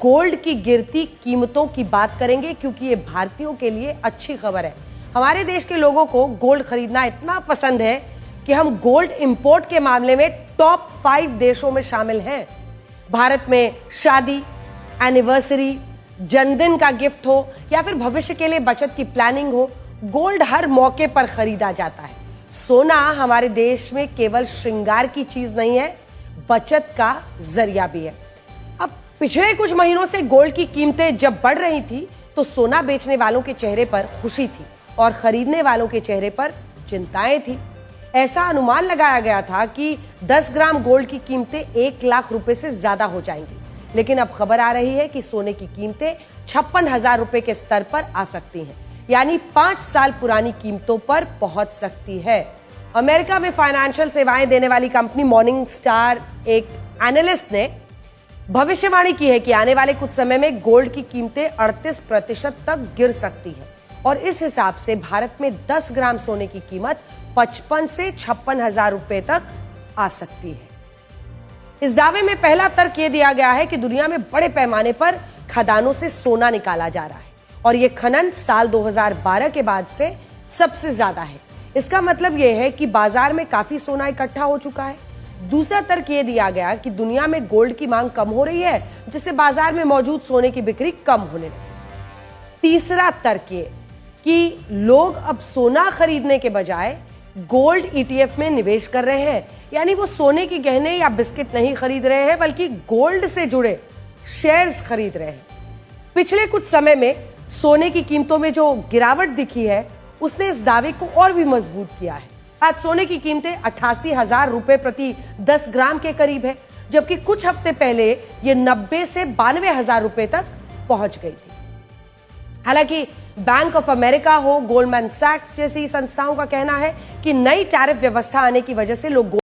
Gold की गिरती कीमतों की बात करेंगे, क्योंकि ये भारतीयों के लिए अच्छी खबर है। हमारे देश के लोगों को गोल्ड खरीदना इतना पसंद है कि हम गोल्ड इंपोर्ट के मामले में टॉप 5 देशों में शामिल हैं। भारत में शादी, एनिवर्सरी, जन्मदिन का गिफ्ट हो या फिर भविष्य के लिए बचत की प्लानिंग हो, गोल्ड हर मौके पर खरीदा जाता है। सोना हमारे देश में केवल श्रृंगार की चीज नहीं है, बचत का जरिया भी है। अब पिछले कुछ महीनों से गोल्ड की कीमतें जब बढ़ रही थी तो सोना बेचने वालों के चेहरे पर खुशी थी और खरीदने वालों के चेहरे पर चिंताएं थी। ऐसा अनुमान लगाया गया था कि 10 ग्राम गोल्ड की कीमतें 1 लाख रुपए से ज्यादा हो जाएंगी, लेकिन अब खबर आ रही है कि सोने की कीमतें 56,000 रुपए के स्तर पर आ सकती हैं, यानी 5 साल पुरानी कीमतों पर पहुंच सकती है। अमेरिका में फाइनेंशियल सेवाएं देने वाली कंपनी मॉर्निंग स्टार एक एनालिस्ट ने भविष्यवाणी की है कि आने वाले कुछ समय में गोल्ड की कीमतें 38% तक गिर सकती हैं और इस हिसाब से भारत में 10 ग्राम सोने की कीमत 55 से 56,000 रुपए तक आ सकती है। इस दावे में पहला तर्क यह दिया गया है कि दुनिया में बड़े पैमाने पर खदानों से सोना निकाला जा रहा है और यह खनन साल 2012 के बाद से सबसे ज्यादा है। इसका मतलब यह है कि बाजार में काफी सोना इकट्ठा हो चुका है। दूसरा तर्क यह दिया गया कि दुनिया में गोल्ड की मांग कम हो रही है, जिससे बाजार में मौजूद सोने की बिक्री कम होने लगी। तीसरा तर्क ये कि लोग अब सोना खरीदने के बजाय गोल्ड ईटीएफ में निवेश कर रहे हैं, यानी वो सोने की गहने या बिस्किट नहीं खरीद रहे हैं बल्कि गोल्ड से जुड़े शेयर्स खरीद रहे हैं। पिछले कुछ समय में सोने की कीमतों में जो गिरावट दिखी है उसने इस दावे को और भी मजबूत किया है। आज सोने की कीमतें 88,000 रुपए प्रति 10 ग्राम के करीब है, जबकि कुछ हफ्ते पहले ये 90 से 92,000 रुपए तक पहुंच गई थी। हालांकि बैंक ऑफ अमेरिका हो, गोल्डमैन सैक्स जैसी संस्थाओं का कहना है कि नई टैरिफ व्यवस्था आने की वजह से लोग